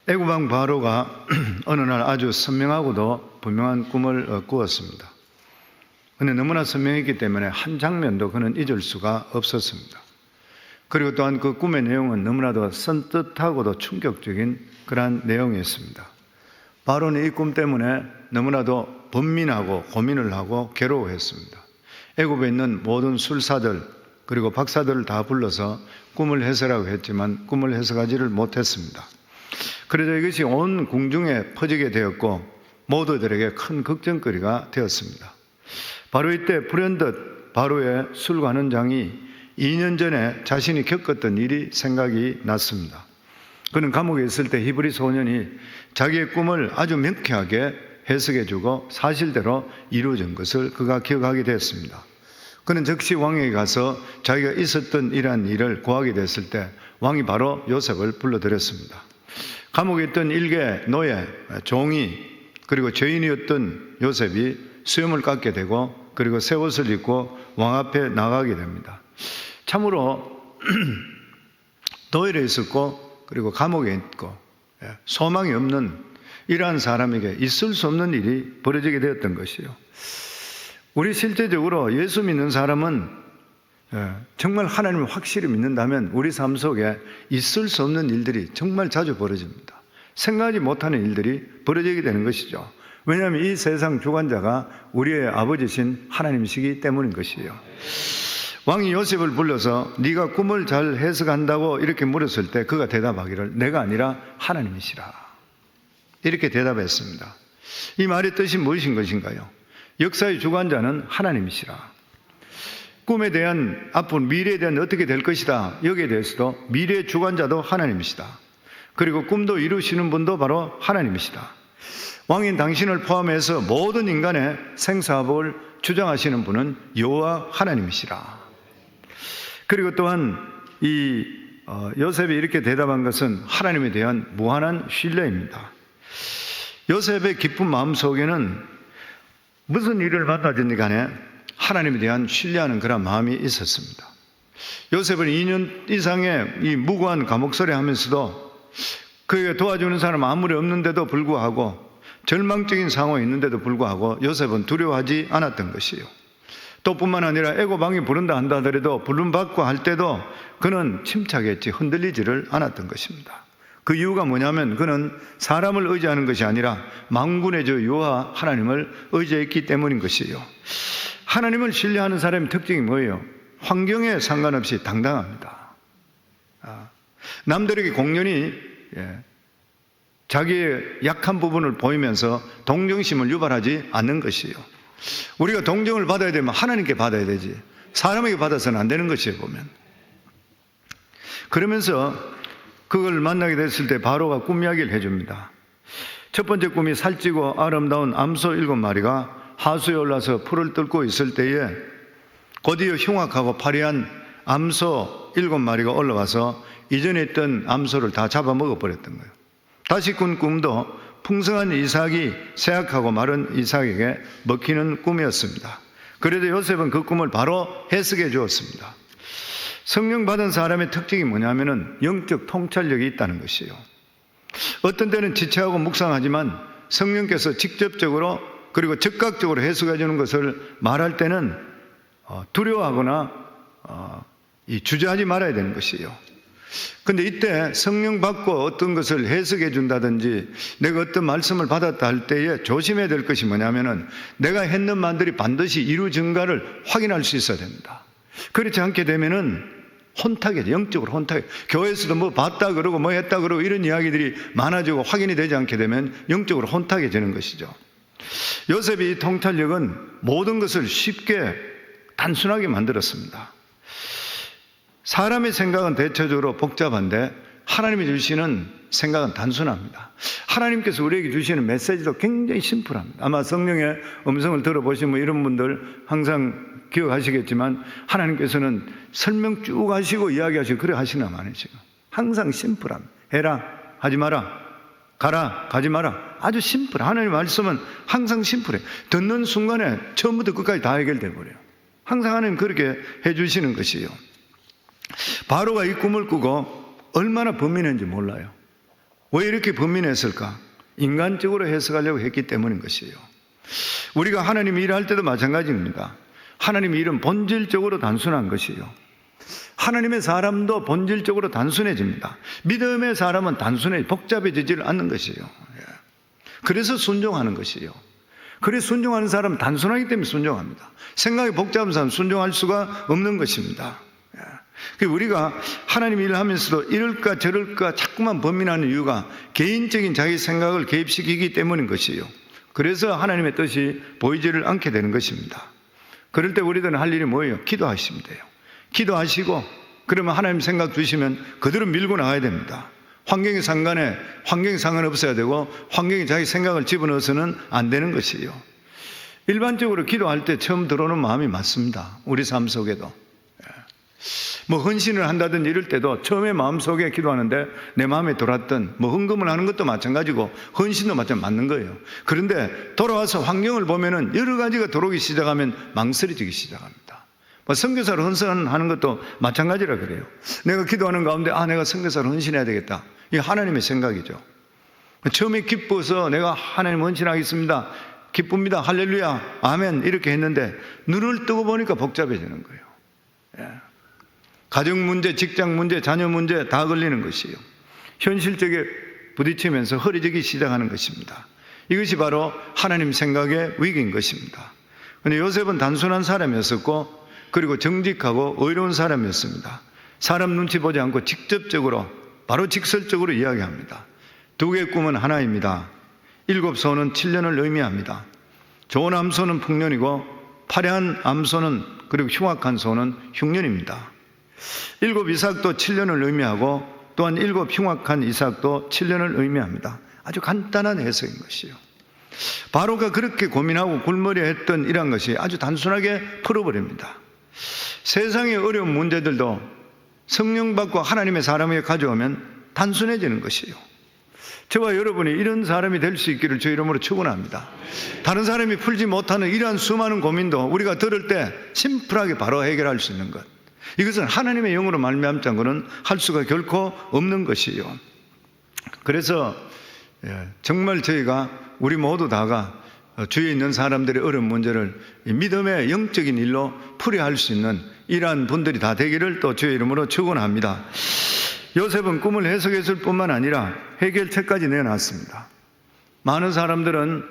애굽 왕 바로가 어느 날 아주 선명하고도 분명한 꿈을 꾸었습니다. 그런데 너무나 선명했기 때문에 한 장면도 그는 잊을 수가 없었습니다. 그리고 또한 그 꿈의 내용은 너무나도 선뜻하고도 충격적인 그러한 내용이었습니다. 바로는 이 꿈 때문에 너무나도 번민하고 고민을 하고 괴로워했습니다. 애굽에 있는 모든 술사들 그리고 박사들을 다 불러서 꿈을 해석하라고 했지만 꿈을 해석하지를 못했습니다. 그래서 이것이 온 궁중에 퍼지게 되었고 모두들에게 큰 걱정거리가 되었습니다. 바로 이때 불현듯 바로의 술 관원장이 2년 전에 자신이 겪었던 일이 생각이 났습니다. 그는 감옥에 있을 때 히브리 소년이 자기의 꿈을 아주 명쾌하게 해석해주고 사실대로 이루어진 것을 그가 기억하게 되었습니다. 그는 즉시 왕에게 가서 자기가 있었던 이러한 일을 고하게 됐을 때 왕이 바로 요셉을 불러들였습니다. 감옥에 있던 일개 노예, 종이 그리고 죄인이었던 요셉이 수염을 깎게 되고 그리고 새 옷을 입고 왕 앞에 나가게 됩니다. 참으로 노예로 있었고 그리고 감옥에 있고 소망이 없는 이러한 사람에게 있을 수 없는 일이 벌어지게 되었던 것이요. 우리 실제적으로 예수 믿는 사람은 정말 하나님을 확실히 믿는다면 우리 삶 속에 있을 수 없는 일들이 정말 자주 벌어집니다. 생각하지 못하는 일들이 벌어지게 되는 것이죠. 왜냐하면 이 세상 주관자가 우리의 아버지신 하나님이시기 때문인 것이에요. 왕이 요셉을 불러서 네가 꿈을 잘 해석한다고 이렇게 물었을 때 그가 대답하기를 내가 아니라 하나님이시라 이렇게 대답했습니다. 이 말의 뜻이 무엇인 것인가요? 역사의 주관자는 하나님이시라. 꿈에 대한 앞으로 미래에 대한 어떻게 될 것이다 여기에 대해서도 미래의 주관자도 하나님이시다. 그리고 꿈도 이루시는 분도 바로 하나님이시다. 왕인 당신을 포함해서 모든 인간의 생사복을 주장하시는 분은 여호와 하나님이시라. 그리고 또한 이 요셉이 이렇게 대답한 것은 하나님에 대한 무한한 신뢰입니다. 요셉의 기쁜 마음 속에는 무슨 일을 만나든지 간에 하나님에 대한 신뢰하는 그런 마음이 있었습니다. 요셉은 2년 이상의 이 무고한 감옥살이 하면서도 그에게 도와주는 사람 아무리 없는데도 불구하고 절망적인 상황이 있는데도 불구하고 요셉은 두려워하지 않았던 것이에요. 또 뿐만 아니라 애굽 왕이 부른다 한다 하더라도 부름받고 할 때도 그는 침착했지 흔들리지를 않았던 것입니다. 그 이유가 뭐냐면 그는 사람을 의지하는 것이 아니라 만군의 주 여호와 하나님을 의지했기 때문인 것이에요. 하나님을 신뢰하는 사람의 특징이 뭐예요? 환경에 상관없이 당당합니다. 남들에게 공연히 자기의 약한 부분을 보이면서 동정심을 유발하지 않는 것이에요. 우리가 동정을 받아야 되면 하나님께 받아야 되지 사람에게 받아서는 안 되는 것이에요. 보면 그러면서 그걸 만나게 됐을 때 바로가 꿈 이야기를 해줍니다. 첫 번째 꿈이 살찌고 아름다운 암소 7마리가 하수에 올라서 풀을 뚫고 있을 때에 곧이어 흉악하고 파리한 암소 7마리가 올라와서 이전에 있던 암소를 다 잡아먹어 버렸던 거예요. 다시 꾼 꿈도 풍성한 이삭이 쇠약하고 마른 이삭에게 먹히는 꿈이었습니다. 그래도 요셉은 그 꿈을 바로 해석해 주었습니다. 성령 받은 사람의 특징이 뭐냐면은 영적 통찰력이 있다는 것이에요. 어떤 때는 지체하고 묵상하지만 성령께서 직접적으로 그리고 즉각적으로 해석해 주는 것을 말할 때는 두려워하거나 주저하지 말아야 되는 것이에요. 근데 이때 성령 받고 어떤 것을 해석해 준다든지 내가 어떤 말씀을 받았다 할 때에 조심해야 될 것이 뭐냐면은 내가 했는 말들이 반드시 이루어진가를 확인할 수 있어야 됩니다. 그렇지 않게 되면은 혼탁해져. 영적으로 혼탁해. 교회에서도 뭐 봤다 그러고 뭐 했다 그러고 이런 이야기들이 많아지고 확인이 되지 않게 되면 영적으로 혼탁해지는 것이죠. 요셉이 이 통찰력은 모든 것을 쉽게 단순하게 만들었습니다. 사람의 생각은 대체적으로 복잡한데 하나님이 주시는 생각은 단순합니다. 하나님께서 우리에게 주시는 메시지도 굉장히 심플합니다. 아마 성령의 음성을 들어보시면 이런 분들 항상 기억하시겠지만 하나님께서는 설명 쭉 하시고 이야기하시고 그래 하시나 많으시고 항상 심플합니다. 해라 하지 마라 가라 가지 마라 아주 심플해. 하나님의 말씀은 항상 심플해. 듣는 순간에 처음부터 끝까지 다 해결돼 버려요. 항상 하나님 그렇게 해주시는 것이에요. 바로가 이 꿈을 꾸고 얼마나 번민했는지 몰라요. 왜 이렇게 범민했을까? 인간적으로 해석하려고 했기 때문인 것이에요. 우리가 하나님 일할 때도 마찬가지입니다. 하나님 일은 본질적으로 단순한 것이에요. 하나님의 사람도 본질적으로 단순해집니다. 믿음의 사람은 복잡해지지를 않는 것이에요. 그래서 순종하는 것이에요. 그래서 순종하는 사람은 단순하기 때문에 순종합니다. 생각이 복잡한 사람은 순종할 수가 없는 것입니다. 우리가 하나님 일을 하면서도 이럴까 저럴까 자꾸만 범민하는 이유가 개인적인 자기 생각을 개입시키기 때문인 것이에요. 그래서 하나님의 뜻이 보이지를 않게 되는 것입니다. 그럴 때 우리들은 할 일이 뭐예요? 기도하시면 돼요. 기도하시고 그러면 하나님 생각 주시면 그대로 밀고 나가야 됩니다. 환경에 상관없어야 되고 환경에 자기 생각을 집어넣어서는 안 되는 것이에요. 일반적으로 기도할 때 처음 들어오는 마음이 맞습니다. 우리 삶 속에도. 헌신을 한다든지 이럴 때도 처음에 마음속에 기도하는데 내 마음에 들어왔던 헌금을 하는 것도 마찬가지고 헌신도 맞는 거예요. 그런데 돌아와서 환경을 보면은 여러 가지가 들어오기 시작하면 망설여지기 시작합니다. 선교사로 헌신하는 것도 마찬가지라 그래요. 내가 기도하는 가운데 내가 선교사로 헌신해야 되겠다. 이게 하나님의 생각이죠. 처음에 기뻐서 내가 하나님 헌신하겠습니다. 기쁩니다. 할렐루야. 아멘. 이렇게 했는데 눈을 뜨고 보니까 복잡해지는 거예요. 가정 문제, 직장 문제, 자녀 문제 다 걸리는 것이에요. 현실적에 부딪히면서 흐려지기 시작하는 것입니다. 이것이 바로 하나님 생각의 위기인 것입니다. 그런데 요셉은 단순한 사람이었었고 그리고 정직하고 의로운 사람이었습니다. 사람 눈치 보지 않고 직접적으로 바로 직설적으로 이야기합니다. 두 개의 꿈은 하나입니다. 7소는 7년을 의미합니다. 좋은 암소는 풍년이고 화려한 암소는 그리고 흉악한 소는 흉년입니다. 7 이삭도 7년을 의미하고 또한 7 흉악한 이삭도 7년을 의미합니다. 아주 간단한 해석인 것이요. 바로가 그렇게 고민하고 굴머리 했던 이런 것이 아주 단순하게 풀어버립니다. 세상의 어려운 문제들도 성령 받고 하나님의 사람에게 가져오면 단순해지는 것이요. 저와 여러분이 이런 사람이 될 수 있기를 주 이름으로 축원합니다. 다른 사람이 풀지 못하는 이러한 수많은 고민도 우리가 들을 때 심플하게 바로 해결할 수 있는 것. 이것은 하나님의 영으로 말미암지 않고는 할 수가 결코 없는 것이요. 그래서 정말 저희가 우리 모두 다가 주위에 있는 사람들의 어려운 문제를 믿음의 영적인 일로 풀이할 수 있는 이러한 분들이 다 되기를 또 주의 이름으로 축원합니다. 요셉은 꿈을 해석했을 뿐만 아니라 해결책까지 내놨습니다. 많은 사람들은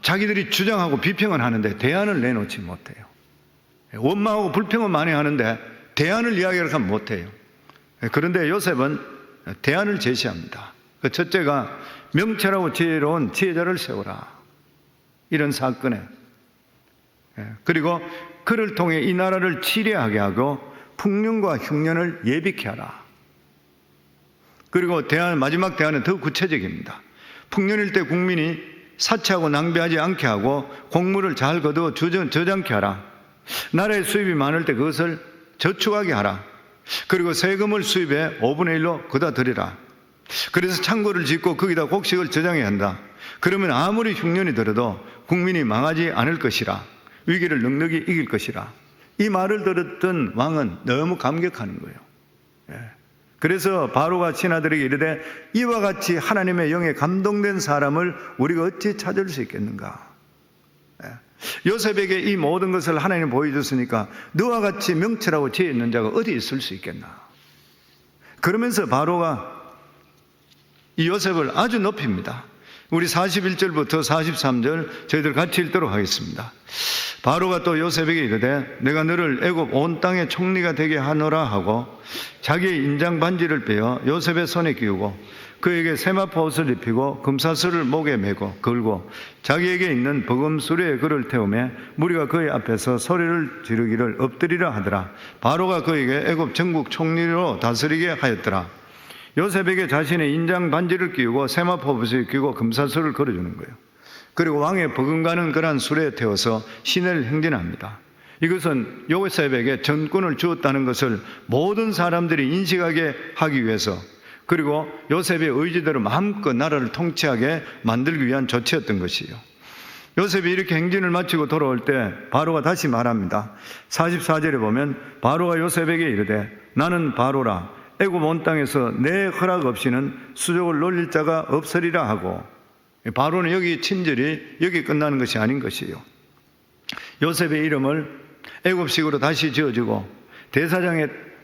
자기들이 주장하고 비평을 하는데 대안을 내놓지 못해요. 원망하고 불평은 많이 하는데 대안을 이야기하면 못해요. 그런데 요셉은 대안을 제시합니다. 그 첫째가 명철하고 지혜로운 지혜자를 세우라. 이런 사건에. 그리고 그를 통해 이 나라를 치료하게 하고 풍년과 흉년을 예비케 하라. 그리고 마지막 대안은 더 구체적입니다. 풍년일 때 국민이 사치하고 낭비하지 않게 하고 곡물을 잘 거두어 저장케 하라. 나라의 수입이 많을 때 그것을 저축하게 하라. 그리고 세금을 수입의 5분의 1로 거다 드리라. 그래서 창고를 짓고 거기다 곡식을 저장해야 한다. 그러면 아무리 흉년이 들어도 국민이 망하지 않을 것이라. 위기를 넉넉히 이길 것이라. 이 말을 들었던 왕은 너무 감격하는 거예요. 그래서 바로가 신하들에게 이르되 이와 같이 하나님의 영에 감동된 사람을 우리가 어찌 찾을 수 있겠는가. 요셉에게 이 모든 것을 하나님 보여줬으니까 너와 같이 명철하고 지혜 있는 자가 어디 있을 수 있겠나. 그러면서 바로가 이 요셉을 아주 높입니다. 우리 41절부터 43절 저희들 같이 읽도록 하겠습니다. 바로가 또 요셉에게 이르되 내가 너를 애굽 온 땅의 총리가 되게 하노라 하고 자기의 인장 반지를 빼어 요셉의 손에 끼우고 그에게 세마포 옷을 입히고 금사슬을 목에 메고 걸고 자기에게 있는 버금수레에 그를 태우매 무리가 그의 앞에서 소리를 지르기를 엎드리라 하더라. 바로가 그에게 애굽 전국 총리로 다스리게 하였더라. 요셉에게 자신의 인장 반지를 끼우고 세마포 옷을 끼우고 금사슬을 걸어주는 거예요. 그리고 왕의 버금가는 그러한 수레에 태워서 시내를 행진합니다. 이것은 요셉에게 전권을 주었다는 것을 모든 사람들이 인식하게 하기 위해서 그리고 요셉의 의지대로 마음껏 나라를 통치하게 만들기 위한 조치였던 것이에요. 요셉이 이렇게 행진을 마치고 돌아올 때 바로가 다시 말합니다. 44절에 보면 바로가 요셉에게 이르되 나는 바로라 애굽 온 땅에서 내 허락 없이는 수족을 놀릴 자가 없으리라 하고, 바로는 여기 친절이 여기 끝나는 것이 아닌 것이요. 요셉의 이름을 애굽식으로 다시 지어주고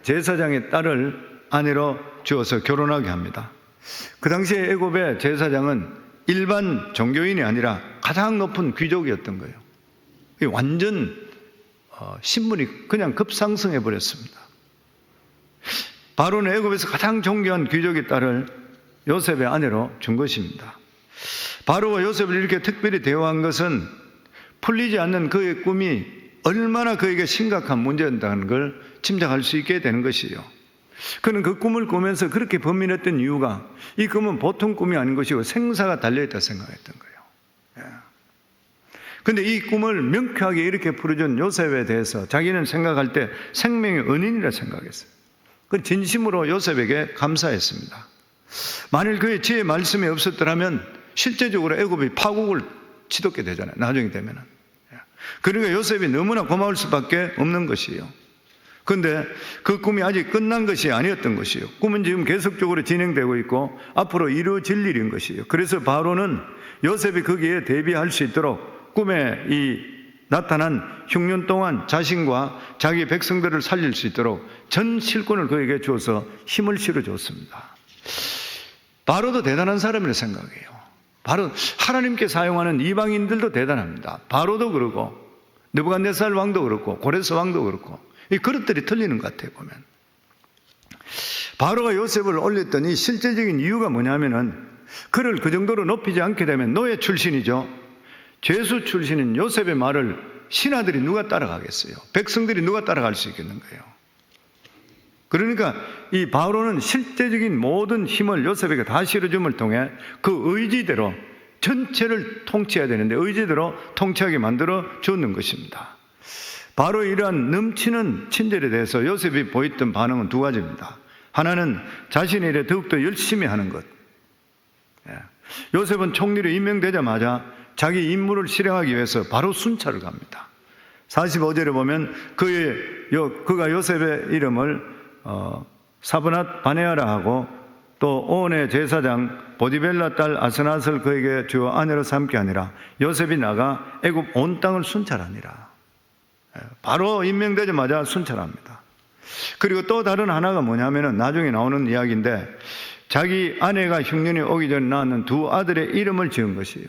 제사장의 딸을 아내로 주어서 결혼하게 합니다. 그 당시에 애굽의 제사장은 일반 종교인이 아니라 가장 높은 귀족이었던 거예요. 완전 신분이 그냥 급상승해 버렸습니다. 바로는 애굽에서 가장 존귀한 귀족의 딸을 요셉의 아내로 준 것입니다. 바로가 요셉을 이렇게 특별히 대우한 것은 풀리지 않는 그의 꿈이 얼마나 그에게 심각한 문제였다는 걸 짐작할 수 있게 되는 것이요. 그는 그 꿈을 꾸면서 그렇게 번민했던 이유가 이 꿈은 보통 꿈이 아닌 것이고 생사가 달려있다 생각했던 거예요. 그런데 이 꿈을 명쾌하게 이렇게 풀어준 요셉에 대해서 자기는 생각할 때 생명의 은인이라 생각했어요. 그 진심으로 요셉에게 감사했습니다. 만일 그의 지혜 말씀이 없었더라면 실제적으로 애굽이 파국을 치닫게 되잖아요. 나중에 되면은. 그러니까 요셉이 너무나 고마울 수밖에 없는 것이에요. 그런데 그 꿈이 아직 끝난 것이 아니었던 것이에요. 꿈은 지금 계속적으로 진행되고 있고 앞으로 이루어질 일인 것이에요. 그래서 바로는 요셉이 거기에 대비할 수 있도록 꿈에 나타난 흉년 동안 자신과 자기 백성들을 살릴 수 있도록 전 실권을 그에게 주어서 힘을 실어줬습니다. 바로도 대단한 사람이라 생각해요. 바로 하나님께 사용하는 이방인들도 대단합니다. 바로도 그렇고 느부갓네살 왕도 그렇고 고레스 왕도 그렇고 이 그릇들이 틀리는 것 같아요. 보면 바로가 요셉을 올렸던 이 실제적인 이유가 뭐냐면은 그를 그 정도로 높이지 않게 되면 노예 출신이죠. 죄수 출신인 요셉의 말을 신하들이 누가 따라가겠어요? 백성들이 누가 따라갈 수 있겠는 거예요? 그러니까 이 바로는 실제적인 모든 힘을 요셉에게 다 실어줌을 통해 그 의지대로 전체를 통치해야 되는데 의지대로 통치하게 만들어 주는 것입니다. 바로 이러한 넘치는 친절에 대해서 요셉이 보였던 반응은 두 가지입니다. 하나는 자신의 일에 더욱더 열심히 하는 것. 요셉은 총리로 임명되자마자 자기 임무를 실행하기 위해서 바로 순찰을 갑니다. 45절에 보면 그가 요셉의 이름을 사브낫 바네아라 하고 또 온의 제사장 보디벨라 딸 아스낫을 그에게 주어 아내로 삼게 하니라. 요셉이 나가 애굽 온 땅을 순찰하니라. 바로 임명되자마자 순찰합니다. 그리고 또 다른 하나가 뭐냐면은 나중에 나오는 이야기인데 자기 아내가 흉년이 오기 전에 낳는 두 아들의 이름을 지은 것이에요.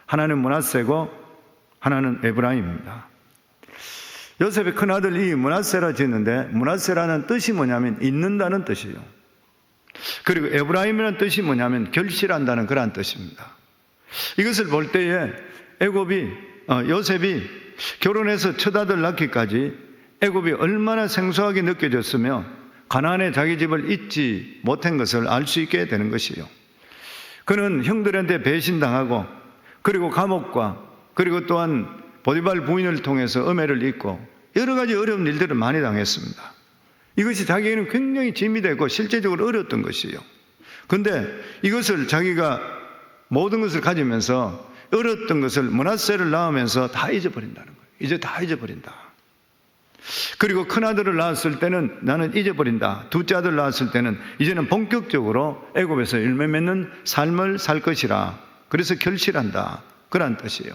하나는 므낫세고 하나는 에브라임입니다. 요셉의 큰아들 이 므낫세라 지었는데 므낫세라는 뜻이 뭐냐면 잊는다는 뜻이에요. 그리고 에브라임이라는 뜻이 뭐냐면 결실한다는 그러한 뜻입니다. 이것을 볼 때에 요셉이 결혼해서 첫 아들 낳기까지 애굽이 얼마나 생소하게 느껴졌으며 가나안에 자기 집을 잊지 못한 것을 알 수 있게 되는 것이에요. 그는 형들한테 배신당하고 그리고 감옥과 그리고 또한 보디발 부인을 통해서 음해를 입고 여러 가지 어려운 일들을 많이 당했습니다. 이것이 자기에게는 굉장히 짐이 되고 실제적으로 어려웠던 것이에요. 그런데 이것을 자기가 모든 것을 가지면서 어려웠던 것을 므낫세를 낳으면서 다 잊어버린다는 거예요. 이제 다 잊어버린다. 그리고 큰아들을 낳았을 때는 나는 잊어버린다. 둘째 아들 낳았을 때는 이제는 본격적으로 애굽에서 열매 맺는 삶을 살 것이라. 그래서 결실한다. 그런 뜻이에요.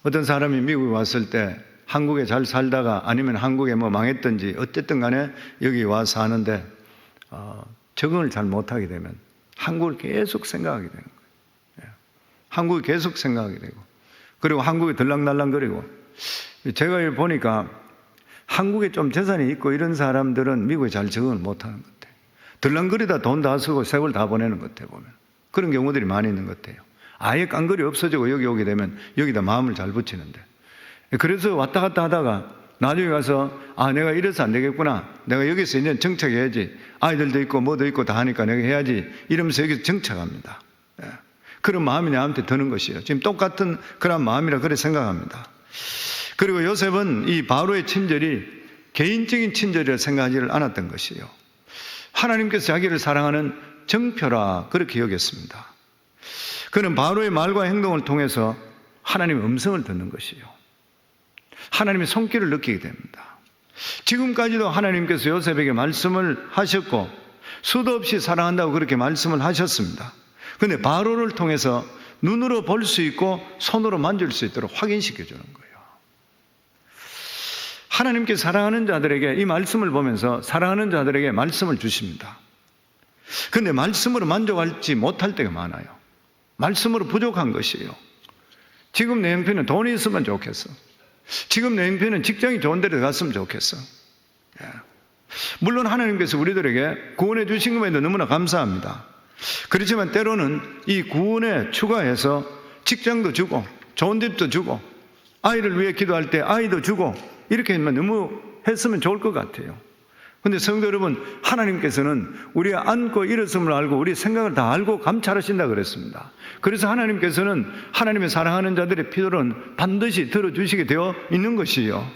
어떤 사람이 미국에 왔을 때 한국에 잘 살다가 아니면 한국에 뭐 망했든지 어쨌든 간에 여기 와서 사는데 적응을 잘 못하게 되면 한국을 계속 생각하게 되는 거예요. 한국을 계속 생각하게 되고 그리고 한국에 들락날락거리고 제가 보니까 한국에 좀 재산이 있고 이런 사람들은 미국에 잘 적응을 못하는 것 같아요. 들락거리다 돈 다 쓰고 세월 다 보내는 것 같아요. 보면 그런 경우들이 많이 있는 것 같아요. 아예 깡거리 없어지고 여기 오게 되면 여기다 마음을 잘 붙이는데 그래서 왔다 갔다 하다가 나중에 가서 내가 이래서 안 되겠구나. 내가 여기서 이제 정착해야지. 아이들도 있고 뭐도 있고 다 하니까 내가 해야지. 이러면서 여기서 정착합니다. 그런 마음이 나한테 드는 것이에요. 지금 똑같은 그런 마음이라 그래 생각합니다. 그리고 요셉은 이 바로의 친절이 개인적인 친절이라 생각하지를 않았던 것이에요. 하나님께서 자기를 사랑하는 정표라 그렇게 여겼습니다. 그는 바로의 말과 행동을 통해서 하나님의 음성을 듣는 것이에요. 하나님의 손길을 느끼게 됩니다. 지금까지도 하나님께서 요셉에게 말씀을 하셨고 수도 없이 사랑한다고 그렇게 말씀을 하셨습니다. 그런데 바로를 통해서 눈으로 볼 수 있고 손으로 만질 수 있도록 확인시켜 주는 거예요. 하나님께 사랑하는 자들에게 이 말씀을 보면서 사랑하는 자들에게 말씀을 주십니다. 그런데 말씀으로 만족하지 못할 때가 많아요. 말씀으로 부족한 것이에요. 지금 내 형편은 돈이 있으면 좋겠어. 지금 내 형편은 직장이 좋은 데로 갔으면 좋겠어. 물론 하나님께서 우리들에게 구원해 주신 것에도 너무나 감사합니다. 그렇지만 때로는 이 구원에 추가해서 직장도 주고 좋은 집도 주고 아이를 위해 기도할 때 아이도 주고 이렇게 너무 했으면 좋을 것 같아요. 그런데 성도 여러분, 하나님께서는 우리가 안고 일었음을 알고 우리 생각을 다 알고 감찰하신다 그랬습니다. 그래서 하나님께서는 하나님의 사랑하는 자들의 필요는 반드시 들어주시게 되어 있는 것이에요.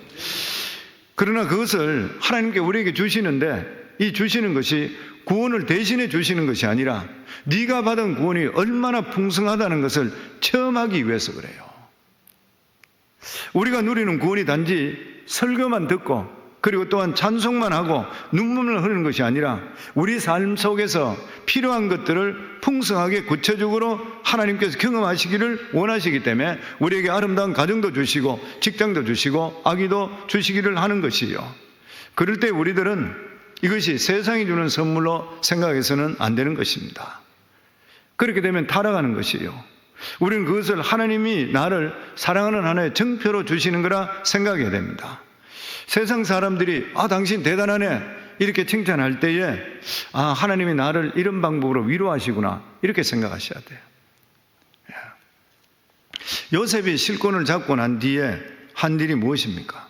그러나 그것을 하나님께 우리에게 주시는데 이 주시는 것이 구원을 대신해 주시는 것이 아니라 네가 받은 구원이 얼마나 풍성하다는 것을 체험하기 위해서 그래요. 우리가 누리는 구원이 단지 설교만 듣고 그리고 또한 찬송만 하고 눈물을 흐르는 것이 아니라 우리 삶 속에서 필요한 것들을 풍성하게 구체적으로 하나님께서 경험하시기를 원하시기 때문에 우리에게 아름다운 가정도 주시고 직장도 주시고 아기도 주시기를 하는 것이요. 그럴 때 우리들은 이것이 세상이 주는 선물로 생각해서는 안 되는 것입니다. 그렇게 되면 타락하는 것이요. 우리는 그것을 하나님이 나를 사랑하는 하나의 증표로 주시는 거라 생각해야 됩니다. 세상 사람들이 당신 대단하네 이렇게 칭찬할 때에 하나님이 나를 이런 방법으로 위로하시구나 이렇게 생각하셔야 돼요. 요셉이 실권을 잡고 난 뒤에 한 일이 무엇입니까?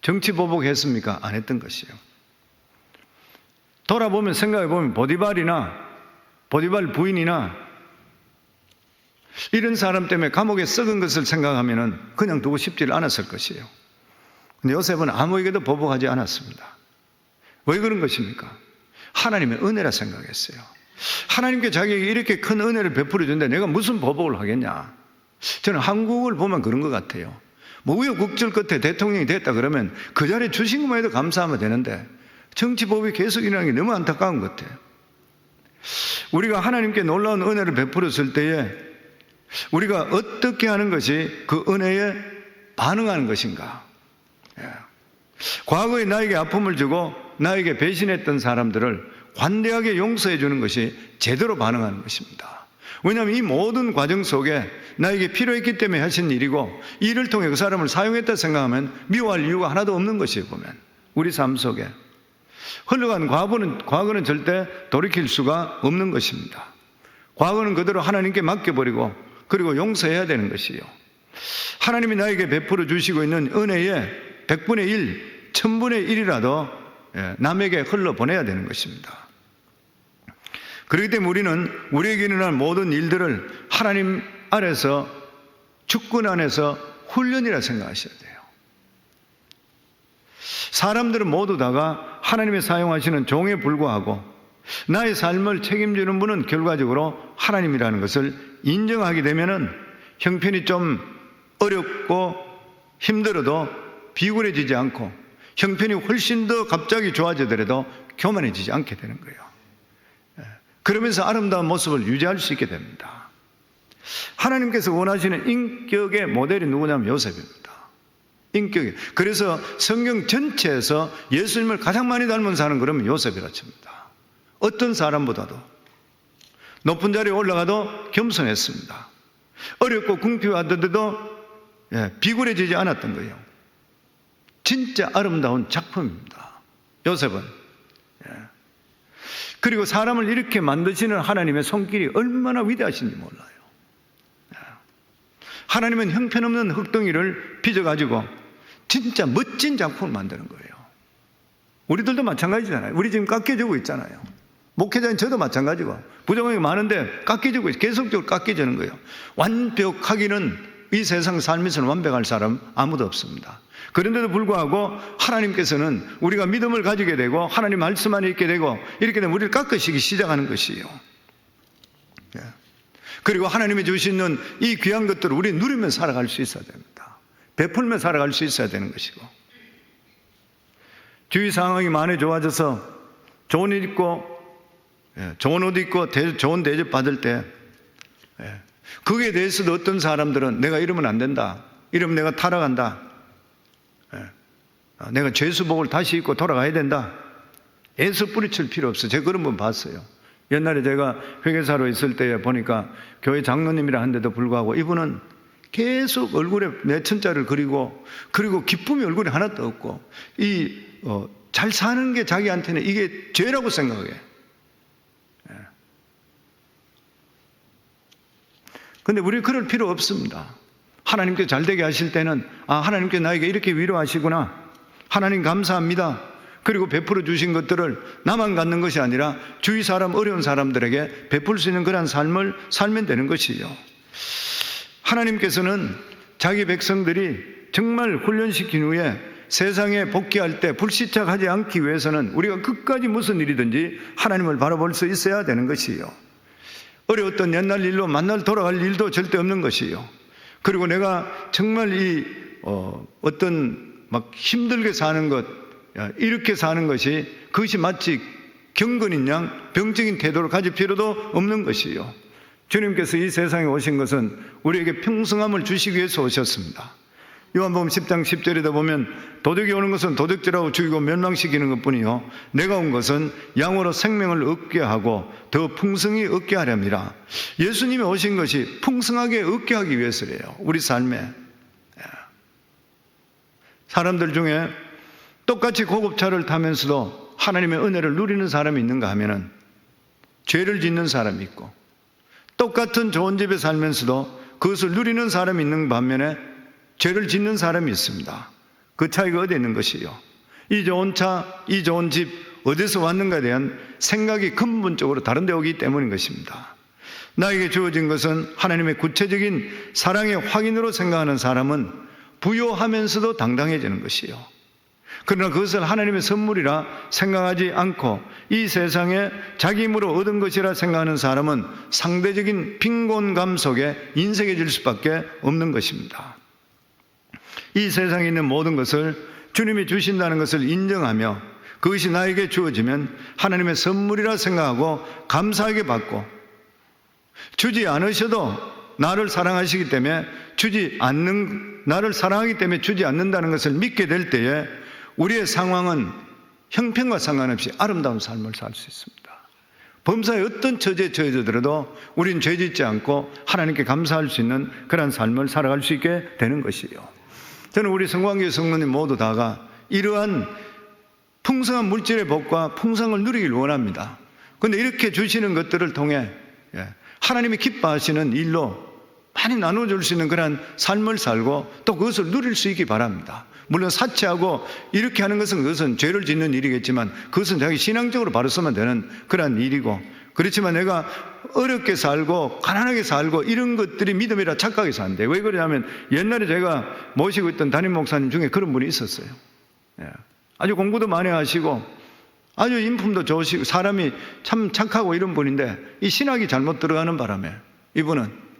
정치 보복했습니까? 안 했던 것이에요. 돌아보면 생각해보면 보디발 부인이나 이런 사람 때문에 감옥에 썩은 것을 생각하면 그냥 두고 싶지를 않았을 것이에요. 근데 요셉은 아무에게도 보복하지 않았습니다. 왜 그런 것입니까? 하나님의 은혜라 생각했어요. 하나님께 자기에게 이렇게 큰 은혜를 베풀어 준데 내가 무슨 보복을 하겠냐. 저는 한국을 보면 그런 것 같아요. 우여곡절 끝에 대통령이 됐다 그러면 그 자리에 주신 것만 해도 감사하면 되는데 정치법이 계속 일어나는 게 너무 안타까운 것 같아요. 우리가 하나님께 놀라운 은혜를 베풀었을 때에 우리가 어떻게 하는 것이 그 은혜에 반응하는 것인가? 과거에 나에게 아픔을 주고 나에게 배신했던 사람들을 관대하게 용서해 주는 것이 제대로 반응하는 것입니다. 왜냐하면 이 모든 과정 속에 나에게 필요했기 때문에 하신 일이고 이를 통해 그 사람을 사용했다 생각하면 미워할 이유가 하나도 없는 것이에요. 보면 우리 삶 속에 흘러간 과거는 절대 돌이킬 수가 없는 것입니다. 과거는 그대로 하나님께 맡겨버리고 그리고 용서해야 되는 것이에요. 하나님이 나에게 베풀어 주시고 있는 은혜의 100분의 1, 1000분의 1이라도 남에게 흘러보내야 되는 것입니다. 그렇기 때문에 우리는 우리에게 일어난 모든 일들을 하나님 아래서 주권 안에서 훈련이라 생각하셔야 돼요. 사람들은 모두 다가 하나님이 사용하시는 종에 불과하고 나의 삶을 책임지는 분은 결과적으로 하나님이라는 것을 인정하게 되면은 형편이 좀 어렵고 힘들어도 비굴해지지 않고 형편이 훨씬 더 갑자기 좋아지더라도 교만해지지 않게 되는 거예요. 그러면서 아름다운 모습을 유지할 수 있게 됩니다. 하나님께서 원하시는 인격의 모델이 누구냐면 요셉입니다. 인격이. 그래서 성경 전체에서 예수님을 가장 많이 닮은 사람은 그러면 요셉이라 칩니다. 어떤 사람보다도 높은 자리에 올라가도 겸손했습니다. 어렵고 궁핍하더라도 비굴해지지 않았던 거예요. 진짜 아름다운 작품입니다. 요셉은. 그리고 사람을 이렇게 만드시는 하나님의 손길이 얼마나 위대하신지 몰라요. 하나님은 형편없는 흙덩이를 빚어가지고 진짜 멋진 작품을 만드는 거예요. 우리들도 마찬가지잖아요. 우리 지금 깎여지고 있잖아요. 목회자인 저도 마찬가지고 부정하게 많은데 깎여지고 있어요. 계속적으로 깎여지는 거예요. 완벽하기는 이 세상 삶에서는 완벽할 사람 아무도 없습니다. 그런데도 불구하고 하나님께서는 우리가 믿음을 가지게 되고 하나님 말씀 안에 있게 되고 이렇게 되면 우리를 깎으시기 시작하는 것이에요. 그리고 하나님이 주시는 이 귀한 것들을 우리 누리며 살아갈 수 있어야 됩니다. 베풀며 살아갈 수 있어야 되는 것이고 주위 상황이 많이 좋아져서 좋은 일 있고, 좋은 옷 입고 좋은 대접 받을 때, 거기에 대해서도 어떤 사람들은 내가 이러면 안 된다, 이러면 내가 타락한다, 내가 죄수복을 다시 입고 돌아가야 된다, 애써 뿌리칠 필요 없어. 제가 그런 분 봤어요. 옛날에 제가 회계사로 있을 때 보니까 교회 장로님이라 한데도 불구하고 이분은 계속 얼굴에 내천자를 그리고 기쁨이 얼굴에 하나도 없고, 잘 사는 게 자기한테는 이게 죄라고 생각해. 근데 우리 그럴 필요 없습니다. 하나님께 잘되게 하실 때는 하나님께 나에게 이렇게 위로하시구나, 하나님 감사합니다, 그리고 베풀어 주신 것들을 나만 갖는 것이 아니라 주위 사람, 어려운 사람들에게 베풀 수 있는 그런 삶을 살면 되는 것이요. 하나님께서는 자기 백성들이 정말 훈련시킨 후에 세상에 복귀할 때 불시착하지 않기 위해서는 우리가 끝까지 무슨 일이든지 하나님을 바라볼 수 있어야 되는 것이요. 어려웠던 옛날 일로 만날 돌아갈 일도 절대 없는 것이요. 그리고 내가 정말 어떤 막 힘들게 사는 것, 이렇게 사는 것이 그것이 마치 경건인 양 병적인 태도를 가질 필요도 없는 것이요. 주님께서 이 세상에 오신 것은 우리에게 평성함을 주시기 위해서 오셨습니다. 요한복음 10장 10절에다 보면 도둑이 오는 것은 도둑질하고 죽이고 멸망시키는 것뿐이요 내가 온 것은 양으로 생명을 얻게 하고 더 풍성히 얻게 하렵니다. 예수님이 오신 것이 풍성하게 얻게 하기 위해서래요. 우리 삶에. 사람들 중에 똑같이 고급차를 타면서도 하나님의 은혜를 누리는 사람이 있는가 하면은 죄를 짓는 사람이 있고, 똑같은 좋은 집에 살면서도 그것을 누리는 사람이 있는 반면에 죄를 짓는 사람이 있습니다. 그 차이가 어디에 있는 것이요? 이 좋은 차, 이 좋은 집 어디서 왔는가에 대한 생각이 근본적으로 다른 데 오기 때문인 것입니다. 나에게 주어진 것은 하나님의 구체적인 사랑의 확인으로 생각하는 사람은 부요하면서도 당당해지는 것이요. 그러나 그것을 하나님의 선물이라 생각하지 않고 이 세상에 자기 힘으로 얻은 것이라 생각하는 사람은 상대적인 빈곤감 속에 인색해질 수밖에 없는 것입니다. 이 세상에 있는 모든 것을 주님이 주신다는 것을 인정하며 그것이 나에게 주어지면 하나님의 선물이라 생각하고 감사하게 받고, 주지 않으셔도 나를 사랑하시기 때문에 나를 사랑하기 때문에 주지 않는다는 것을 믿게 될 때에 우리의 상황은 형편과 상관없이 아름다운 삶을 살 수 있습니다. 범사의 어떤 처지에 처해져더라도 우리는 죄짓지 않고 하나님께 감사할 수 있는 그런 삶을 살아갈 수 있게 되는 것이에요. 저는 우리 성광교회 성도님 모두 다가 이러한 풍성한 물질의 복과 풍성을 누리길 원합니다. 그런데 이렇게 주시는 것들을 통해 하나님이 기뻐하시는 일로 많이 나눠줄 수 있는 그런 삶을 살고 또 그것을 누릴 수 있기 바랍니다. 물론 사치하고 이렇게 하는 것은 그것은 죄를 짓는 일이겠지만 그것은 자기 신앙적으로 바로 서면 되는 그런 일이고, 그렇지만 내가 어렵게 살고 가난하게 살고 이런 것들이 믿음이라 착각해서 안 돼. 왜 그러냐면 옛날에 제가 모시고 있던 담임 목사님 중에 그런 분이 있었어요. 아주 공부도 많이 하시고 아주 인품도 좋으시고 사람이 참 착하고 이런 분인데 이 신학이 잘못 들어가는 바람에 이분은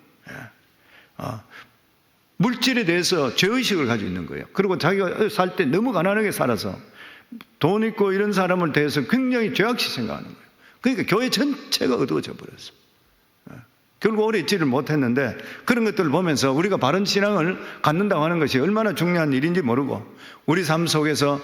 물질에 대해서 죄의식을 가지고 있는 거예요. 그리고 자기가 살 때 너무 가난하게 살아서 돈 있고 이런 사람을 대해서 굉장히 죄악시 생각하는 거예요. 그러니까 교회 전체가 어두워져 버렸어요. 결국 오래 있지를 못했는데 그런 것들을 보면서 우리가 바른 신앙을 갖는다고 하는 것이 얼마나 중요한 일인지 모르고 우리 삶 속에서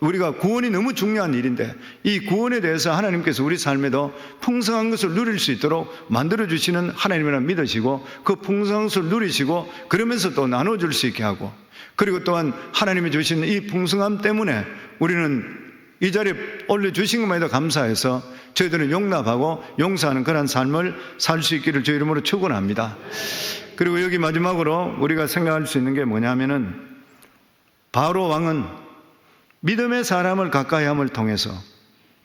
우리가 구원이 너무 중요한 일인데 이 구원에 대해서 하나님께서 우리 삶에도 풍성한 것을 누릴 수 있도록 만들어주시는 하나님이라 믿으시고 그 풍성한 것을 누리시고 그러면서 또 나눠줄 수 있게 하고, 그리고 또한 하나님이 주신 이 풍성함 때문에 우리는 이 자리에 올려주신 것만해도 감사해서 저희들은 용납하고 용서하는 그런 삶을 살 수 있기를 주 이름으로 축원합니다. 그리고 여기 마지막으로 우리가 생각할 수 있는 게 뭐냐면은 바로 왕은 믿음의 사람을 가까이 함을 통해서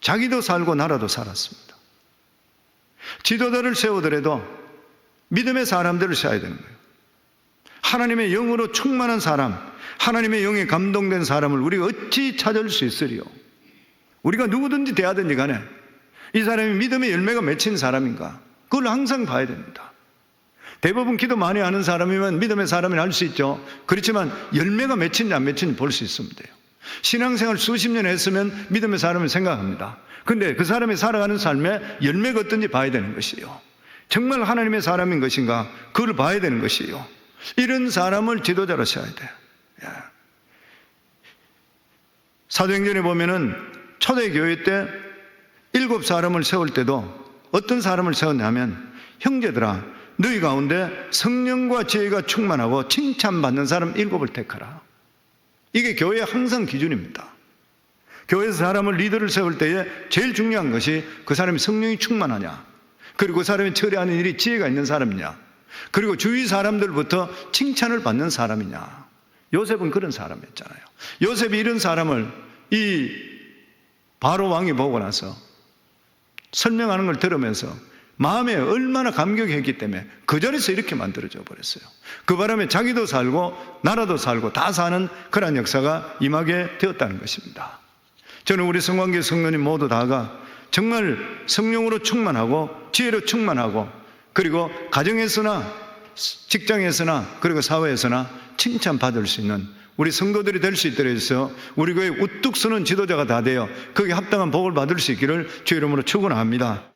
자기도 살고 나라도 살았습니다. 지도자를 세우더라도 믿음의 사람들을 세워야 되는 거예요. 하나님의 영으로 충만한 사람, 하나님의 영에 감동된 사람을 우리가 어찌 찾을 수 있으리요? 우리가 누구든지 대하든지 간에 이 사람이 믿음의 열매가 맺힌 사람인가? 그걸 항상 봐야 됩니다. 대부분 기도 많이 하는 사람이면 믿음의 사람이라 할 수 있죠. 그렇지만 열매가 맺힌지 안 맺힌지 볼 수 있으면 돼요. 신앙생활 수십 년 했으면 믿음의 사람을 생각합니다. 근데 그 사람이 살아가는 삶의 열매가 어떤지 봐야 되는 것이에요. 정말 하나님의 사람인 것인가? 그걸 봐야 되는 것이에요. 이런 사람을 지도자로 세워야 돼요. 사도행전에 보면은 초대교회 때 7사람을 세울 때도 어떤 사람을 세웠냐면, 형제들아, 너희 가운데 성령과 지혜가 충만하고 칭찬받는 사람 7을 택하라. 이게 교회의 항상 기준입니다. 교회에서 사람을 리더를 세울 때에 제일 중요한 것이 그 사람이 성령이 충만하냐, 그리고 그 사람이 처리하는 일이 지혜가 있는 사람이냐, 그리고 주위 사람들부터 칭찬을 받는 사람이냐. 요셉은 그런 사람이었잖아요. 요셉이 이런 사람을 이 바로 왕이 보고 나서 설명하는 걸 들으면서 마음에 얼마나 감격했기 때문에 그 자리에서 이렇게 만들어져 버렸어요. 그 바람에 자기도 살고 나라도 살고 다 사는 그런 역사가 임하게 되었다는 것입니다. 저는 우리 성관계 성도님 모두 다가 정말 성령으로 충만하고 지혜로 충만하고, 그리고 가정에서나 직장에서나 그리고 사회에서나 칭찬받을 수 있는 우리 성도들이 될 수 있도록 해서 우리 교회 우뚝 서는 지도자가 다 되어 거기에 합당한 복을 받을 수 있기를 주의 이름으로 축원합니다.